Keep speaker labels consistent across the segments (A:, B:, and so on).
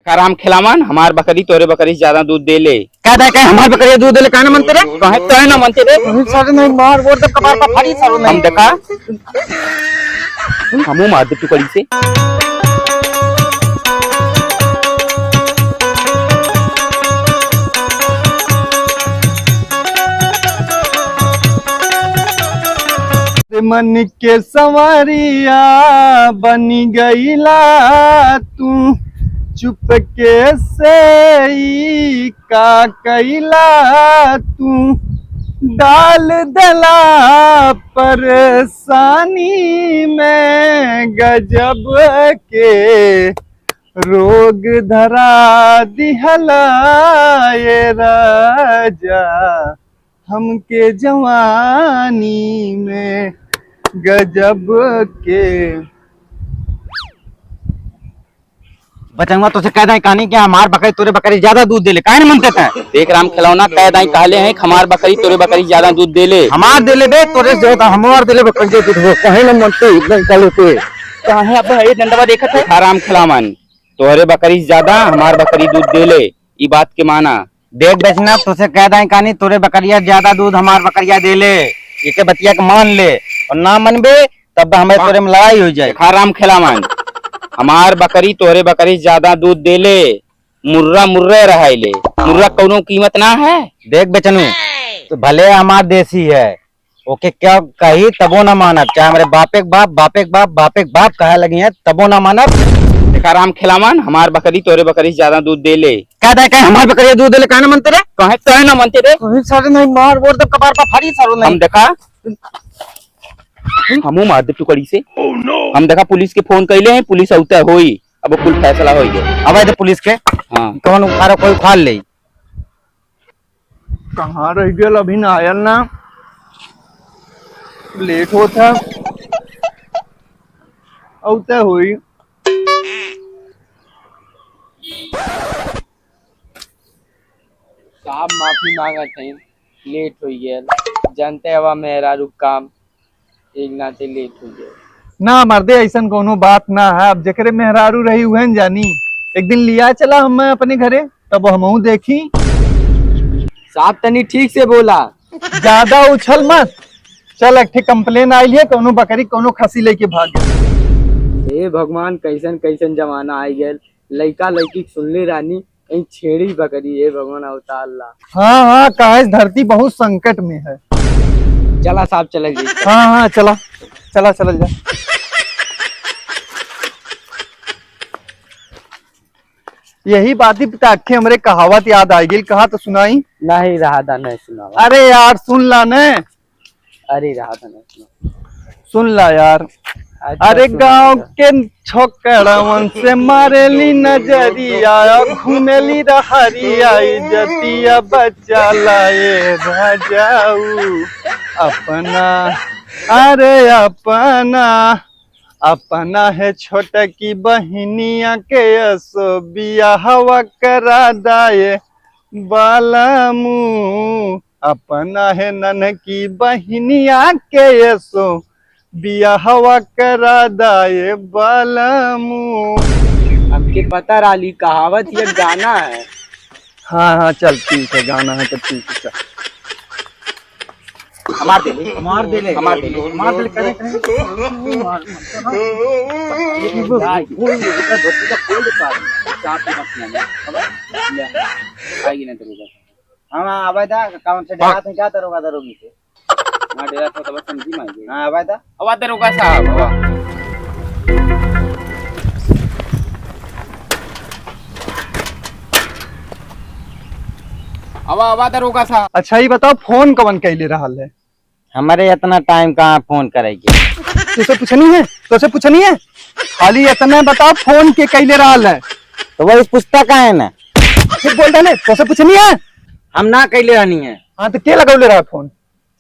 A: राम खिलावन हमार बकरी तोरे बकरी से ज्यादा दूध दे ले।
B: क्या हमार बकरी दूध दे ले काहे न मनते रे?
A: कहे ना मनते रे।
B: सारे नहीं मार बोल तब कपार पर फाड़ी सारो नहीं।
A: हम देखा हमू मार दे टुकड़ी से।
C: मन के संवरिया बनी गईला तू चुपके से ई का कैला तू डाल दला परेशानी में गजब के रोग धरा दिहला ये राजा हमके जवानी में गजब के।
B: बचंगा तो से कह दाई कहानी कि हमार बकरी तोरे बकरी ज्यादा दूध दे ले काहे न मनते थे?
A: देख राम खिलौना कह दाई कहले हैं हमार बकरी तोरे बकरी ज्यादा दूध दे ले।
B: हमार दे ले बे तोरे से ज्यादा हमार दे ले बकरी जे दूध हो काहे न मनते इतना काले पे
A: कहां है अब ये डंडवा देखत है। राम खिलावन तोरे बकरी से ज्यादा हमार बकरी दूध दे ले, ई बात के माना।
B: देख बेचना तो से कह दाई कहानी तोरे बकरिया ज्यादा दूध हमार बकरिया दे ले, ये बतिया के मान ले और ना मनबे तब हमें तोरे में लड़ाई हो जाए।
A: राम खिलावन हमार बकरी तोरे बकरी ज्यादा दूध दे ले, मुर्रा मुर्रे रहे ले, मुर्रा कौनो कीमत ना है।
B: देख बेचनू तो भले हमार देसी है ओके क्या कही तबो ना मानब, चाहे हमारे बापे के बाप बापे के बाप बापे के बाप कहे लगी है तबो ना मानब।
A: देखा राम खिलावन हमार बकरी तोरे बकरी ज्यादा दूध दे ले।
B: क्या कहे हमार बकरी दूध दे ले काहे न मनते रे?
A: कहे ना मनते रे।
B: सारे नहीं मार बोल तब कपार पर फाड़ी सारो नहीं।
A: हम देखा हमू मार दे टुकड़ी से। हम देखा पुलिस के फोन कैले हैं, पुलिस औते होई अब कुल फैसला हो गया।
B: अब आए पुलिस के
A: हाँ
B: कौन उखाड़ा कोई उखाड़ ले।
C: कहाँ रह गया अभी ना आयल ना, लेट होता औते हुई।
D: साहब माफी मांगत है, लेट हो गया। जानते हवा मेरा रुक काम एक नाते लेट हो गया।
C: ना मर्दे ऐसा कोनो बात ना है, अब जकरे मेहरारू रही हुए न जानी। एक दिन लिया चला हम अपने घरे तब हमहू देखी।
D: साहब तनी ठीक से बोला,
C: ज्यादा उछल मत। चल एक कंप्लेन आई है कोनो बकरी कोनो खसी लेके भाग गए।
D: हे भगवान कैसन कैसन जमाना आई गया। लड़का लड़की सुनले रानी कहीं छेड़ी बकरी। हे भगवान अवतार अल्लाह।
C: हाँ हाँ काहे धरती बहुत संकट में है।
D: चला साहब चले गई।
C: हाँ हाँ चला चला चल जा। यही बात ही आखे हमरे कहावत याद आ गई, कहा तो सुनाई
D: नहीं रहा था नहीं सुना।
C: अरे यार सुन ला ने।
D: अरे रहा था नहीं सुना।
C: सुन ला यार।
D: अच्छा,
C: अरे
D: सुना
C: गांव
D: था।
C: के छोकड़वन से मारेली नजरिया घूमेली रहरिया इज्जतिया बचा लाए राजाऊ अपना। अरे अपना है छोटा की बहनिया के असो बियाहवा करा दाए बालामू। अपना है नन की बहनिया के असो बियाहवा करा दाए बालामू।
D: हमके पता राली कहावत ये गाना है।
C: हाँ हाँ चल ठीक है, गाना है तो ठीक है चल।
A: हमार दे ले
B: मार दे ले
A: हमार दे ले
B: मार दे ले करे
A: आएगी ना तेरे
B: हम आवे दा काम से डरात है क्या दरोगा दरोगी से
A: वहाँ डेरा तो तब समझी मांगे।
B: हां आवे दा
A: हवा दरोगा साहब हवा। हवा हवा दरोगा साहब।
C: अच्छा ये बताओ फोन कवन कैले रहा है?
B: हमारे इतना टाइम कहाँ फोन करेगी।
C: तुझसे पूछनी है खाली इतना बताओ फोन के कैले रहा है
B: तो वो इस पुस्तक का है ना,
C: फिर बोल डाले तुझसे पूछनी है।
B: हम ना कैले रहनी है।
C: हाँ तो के लगौले रहा फोन?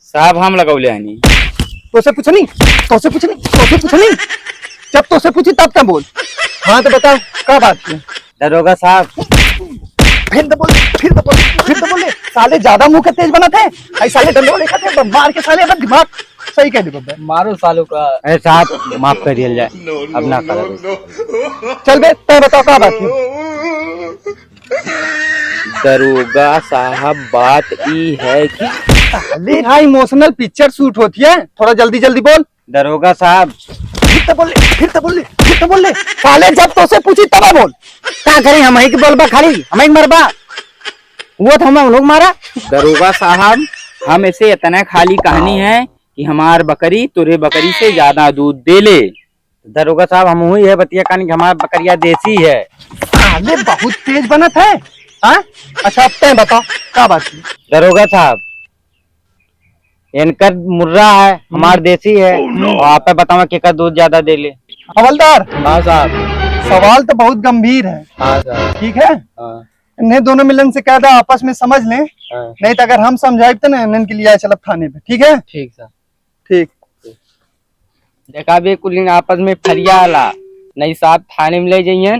A: साहब हम लगौले हनी।
C: तुझसे पूछनी जब तुझसे पूछी तब क्या बोल। हाँ तो बताओ क्या बात है?
B: दरोगा साहब
C: फिर तो बोले साले ज्यादा मुंह के तेज बना थे। ऐ साले डंडो लेखा थे मार के साले अपना दिमाग सही कह दे।
D: मारो सालों का।
B: अरे साहब माफ कर दिया जाए अब ना करो।
C: चल बे तय बताओ क्या बात है?
A: दरोगा साहब बात ई है कि
C: साले यहाँ इमोशनल पिक्चर शूट होती है, थोड़ा जल्दी जल्दी बोल।
B: दरोगा साहब
C: फिर तो बोल ले साले, जब तो से पूछी तब बोल।
B: क्या करें, हम ही के बोलबा खाली, हम ही मरबा, वो तो हम लोग मारा।
A: दरोगा साहब हम ऐसे इतना खाली कहानी है कि हमार बकरी तुरे बकरी से ज्यादा दूध दे ले।
B: दरोगा साहब हम हुई है बतिया कहानी कि हमारा बकरिया देसी है।
C: साले बहुत तेज बनत है। हाँ अच्छा अब तय बताओ क्या बात है।
B: दरोगा साहब इनकर मुर्रा है, हमार देसी है, और आप बताओ केकर दूध ज्यादा दे ले।
C: हवलदार
D: हाँ साहब।
C: सवाल तो बहुत गंभीर है,
D: हाँ साहब।
C: ठीक है।
D: हाँ
C: इन्हें दोनों मिलन से कह दो आपस में समझ लें,
D: हाँ।
C: नहीं तो अगर हम समझाए तो ना इनके लिए आए चलब थाने पे, ठीक है।
D: ठीक साहब।
C: ठीक
D: देखा बे कुल आपस में फरियाला नहीं साहब, थाने में ले जाइए,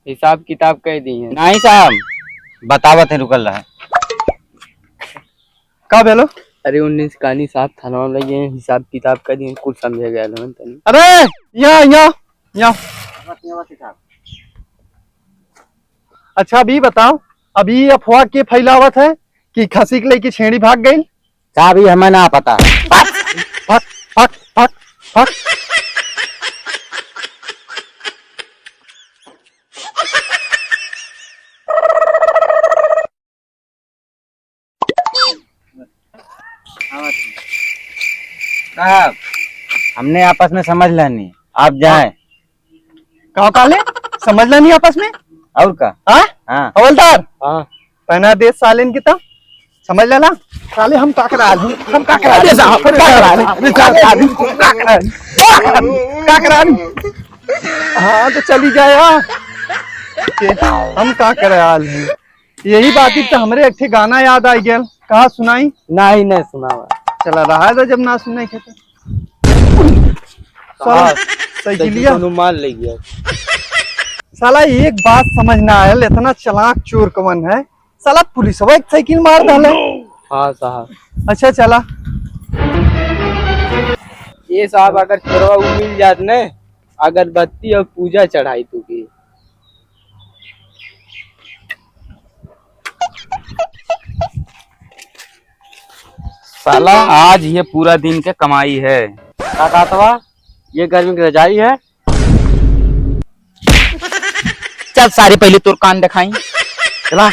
D: हिसाब किताब कह दिए।
A: नहीं साहब
B: बतावत है, रुकल रहा है।
C: का बेलो।
D: अरे 19 कहानी साहब थाना में लगे, हिसाब किताब कर दिए, कुछ समझे गया तनी।
C: अरे यहाँ अच्छा अभी बताओ, अभी अफवाह के फैलावत है कि खसी के लेके छेड़ी भाग गई।
B: साहब ये हमें ना पता है।
C: Fuck fuck fuck fuck.
B: साहब हमने आपस में समझ लेनी, आप जाएं।
C: कहा काले समझ ला नहीं आपस में।
B: और का
C: हाँ
B: हाँ
C: हवलदार
D: हाँ
C: पहना दे सालिन की तब समझ लेना। साले हम का करा रहे हैं, हम का करा रहे हैं, हम का करा रहे हैं, का करा रहे हैं। हाँ तो चली जाए। हम का करा रहे हैं, यही बात तो हमरे एक गाना याद आई गया, कहा सुनाई।
D: नहीं नहीं सुना हुआ।
C: चला रहा है तो जब ना सुनाई के सही लिया।
D: मान ले गया।
C: साला एक बात समझ ना आयल, इतना चालाक चोर कवन है साला, पुलिस एक साइकिल मार डाले।
D: हाँ साहब।
C: अच्छा चला
D: ये साहब अगर चोरवा वो मिल जात ने, अगरबत्ती और पूजा चढ़ाई तू की।
A: साला आज ये पूरा दिन के कमाई है।
D: ये गर्मी की रजाई है।
A: चल सारे पहले तोर कान दिखाई।
C: चला।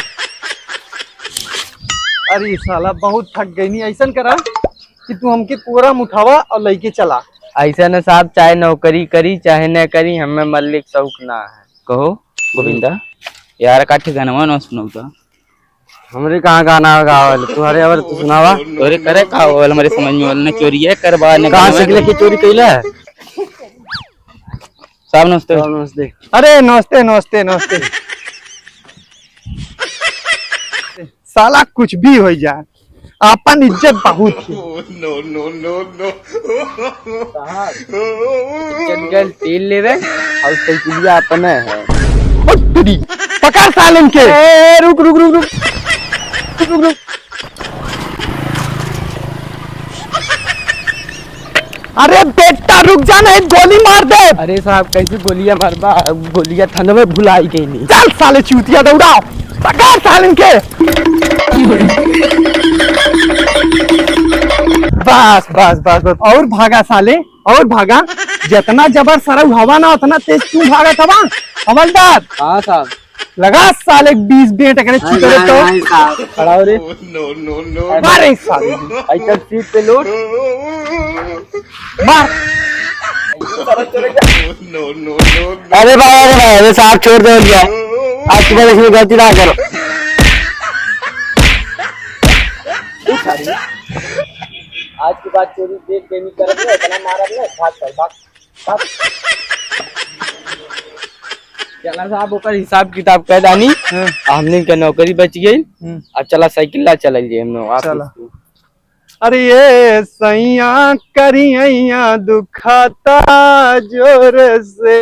C: अरे साला बहुत थक गई, नहीं ऐसा करा कि तू हमके कोरा उठावा और लेके चला।
D: ऐसा न साहब, चाहे नौकरी करी चाहे न करी, हमें मल्लिक शौक ना है।
A: कहो गोविंदा यार का ठिकाना न सुनो तो
D: हमरे कहाँ गाना गावल तुम्हारे, अगर तू सुनावा।
A: तोरे करे का होल हमारे समझ में वाला चोरी है करवा ने
D: कहाँ से लेके चोरी कैला है।
A: साहब नमस्ते।
D: नमस्ते।
C: अरे नमस्ते नमस्ते नमस्ते। साला कुछ भी हो जाए अपन इज्जत बहुत है।
D: चल तेल लेवे और साइकिलिया अपने है।
C: उट्टी, पकड़ सालन के। रुक रुक रुक रुक रुक रुक। अरे बेटा रुक जा, नहीं गोली मार दे।
D: अरे साहब कैसे गोलियां मारबा, गोलियां थाने में भुलाई गई नहीं।
C: चल साले चूतिया दौड़ाओ, पकड़ सालन के। बस बस बस बस, और भागा साले और भागा। जितना जबर सरऊ हवा ना उतना तेज तू भागा था वहाँ। हवलदार
D: हाँ साहब।
C: लगा साले 20 बेट अगर छुटे तो
D: खड़ा हो रे।
C: मारे साले
D: ऐसा सीट पे लोट
C: मार।
B: अरे भाई अरे साहब छोड़ दो दिया, आज के बाद इसमें गलती ना करो।
D: आज के बाद चोरी देख के नहीं करेंगे, इतना मारा नहीं, भाग कर भाग। चला साहब ओकर हिसाब किताब कह दानी, हमने के नौकरी बच गई। अब चला साइकिल ला चल लिए हम लोग।
C: चला। अरे ये सैया करिया दुखाता जोर से।